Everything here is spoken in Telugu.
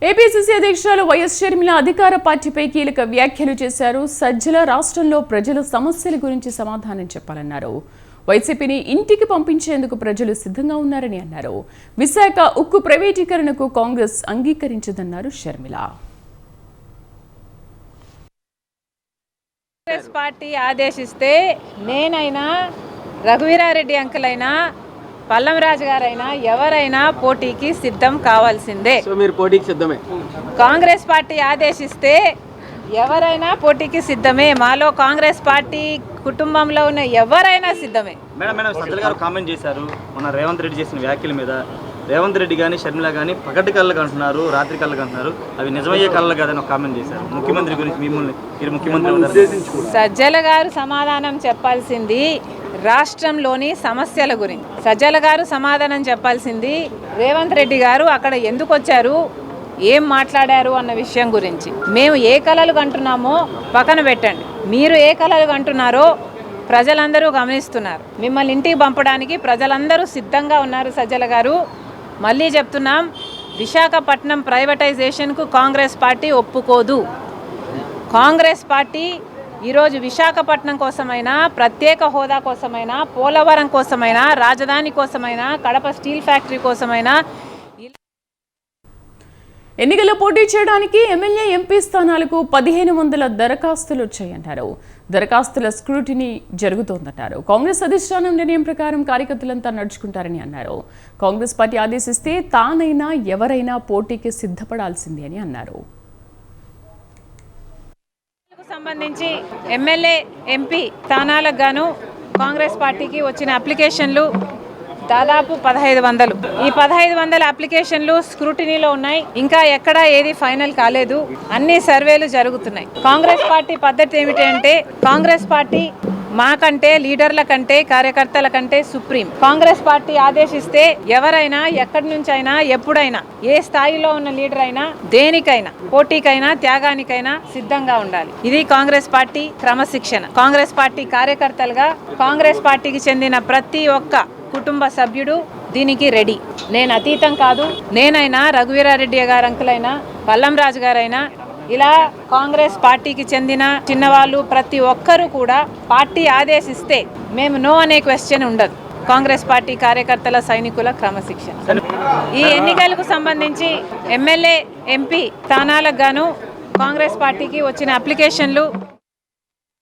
ఏపీసీసీ అధ్యక్షురాలు వైఎస్ షర్మిల అధికార పార్టీపై కీలక వ్యాఖ్యలు చేశారు. సజ్జల రాష్ట్రంలో ప్రజల సమస్యల గురించి సమాధానం చెప్పాలన్నారు. వైసీపీని ఇంటికి పంపించేందుకు ప్రజలు సిద్ధంగా ఉన్నారని అన్నారు. విశాఖ ఉక్కు ప్రైవేటీకరణకు కాంగ్రెస్ అంగీకరించదన్నారు షర్మిల. కాంగ్రెస్ పార్టీ ఆదేశిస్తే నేనైనా రఘువీరారెడ్డి అంకుల్ అయినా పల్లంరాజు గారైనా ఎవరైనా పోటీకి సిద్ధం కావాల్సిందే. మీరు పోటీకి సిద్ధమే. కాంగ్రెస్ పార్టీ ఆదేశిస్తే ఎవరైనా పోటీకి సిద్ధమే. మాలో కాంగ్రెస్ పార్టీ కుటుంబంలో ఉన్న ఎవరైనా సిద్ధమే. మేడం సజ్జల గారు కామెంట్ చేశారు మన రేవంత్ రెడ్డి చేసిన వ్యాఖ్యల మీద. రేవంత్ రెడ్డి కానీ షర్మిల కానీ పగటి కళ్ళకు అంటున్నారు, రాత్రి కళ్ళకు అంటున్నారు, అవి నిజమయ్యే కళ్ళ కాదని ఒక కామెంట్ చేశారు. ముఖ్యమంత్రి గురించి మీరు ముఖ్యమంత్రి సజ్జల గారు సమాధానం చెప్పాల్సింది రాష్ట్రంలోని సమస్యల గురించి. సజ్జల గారు సమాధానం చెప్పాల్సింది రేవంత్ రెడ్డి గారు అక్కడ ఎందుకు వచ్చారు, ఏం మాట్లాడారు అన్న విషయం గురించి. మేము ఏ కలలు కంటున్నామో పక్కన పెట్టండి, మీరు ఏ కలలు కంటున్నారో ప్రజలందరూ గమనిస్తున్నారు. మిమ్మల్ని ఇంటికి పంపడానికి ప్రజలందరూ సిద్ధంగా ఉన్నారు. సజ్జల గారు మళ్ళీ చెప్తున్నాం, విశాఖపట్నం ప్రైవేటైజేషన్కు కాంగ్రెస్ పార్టీ ఒప్పుకోదు. కాంగ్రెస్ పార్టీ ఈరోజు విశాఖపట్నం కోసమైనా, ప్రత్యేక హోదా కోసమైనా, పోలవరం కోసమైనా, రాజధాని కోసమైనా, కడప స్టీల్ ఫ్యాక్టరీ కోసమైనా ఎన్నికల్లో పోటీ చేయడానికి ఎమ్మెల్యే ఎంపీ స్థానాలకు 1500 దరఖాస్తులు వచ్చాయన్నారు. దరఖాస్తుల స్క్రూటినీ జరుగుతోందన్నారు. కాంగ్రెస్ అధిష్టానం నిర్ణయం ప్రకారం కార్యకర్తలంతా నడుచుకుంటారని అన్నారు. కాంగ్రెస్ పార్టీ ఆదేశిస్తే తానైనా ఎవరైనా పోటీకి సిద్ధపడాల్సిందే అని అన్నారు. సంబంధించి ఎమ్మెల్యే ఎంపీ స్థానాలకు గాను కాంగ్రెస్ పార్టీకి వచ్చిన అప్లికేషన్లు దాదాపు 1500. ఈ 1500 అప్లికేషన్లు స్క్రూటినీలో ఉన్నాయి. ఇంకా ఎక్కడ ఏది ఫైనల్ కాలేదు. అన్ని సర్వేలు జరుగుతున్నాయి. కాంగ్రెస్ పార్టీ పద్ధతి ఏమిటి అంటే, కాంగ్రెస్ పార్టీ మాకంటే, లీడర్ల కంటే, కార్యకర్తల కంటే సుప్రీం. కాంగ్రెస్ పార్టీ ఆదేశిస్తే ఎవరైనా ఎక్కడి నుంచైనా ఎప్పుడైనా ఏ స్థాయిలో ఉన్న లీడర్ అయినా దేనికైనా పోటీకైనా త్యాగానికైనా సిద్ధంగా ఉండాలి. ఇది కాంగ్రెస్ పార్టీ క్రమశిక్షణ. కాంగ్రెస్ పార్టీ కార్యకర్తలుగా కాంగ్రెస్ పార్టీకి చెందిన ప్రతి ఒక్క కుటుంబ సభ్యుడు దీనికి రెడీ. నేను అతీతం కాదు. నేనైనా రఘువీరారెడ్డి గారు అంకులైనా పల్లంరాజు గారైనా ఇలా కాంగ్రెస్ పార్టీకి చెందిన చిన్నవాళ్ళు ప్రతి ఒక్కరూ కూడా పార్టీ ఆదేశిస్తే మేము నో అనే క్వశ్చన్ ఉండదు. కాంగ్రెస్ పార్టీ కార్యకర్తల సైనికుల క్రమశిక్షణ. ఈ ఎన్నికలకు సంబంధించి ఎమ్మెల్యే ఎంపీ స్థానాలకు గాను కాంగ్రెస్ పార్టీకి వచ్చిన అప్లికేషన్లు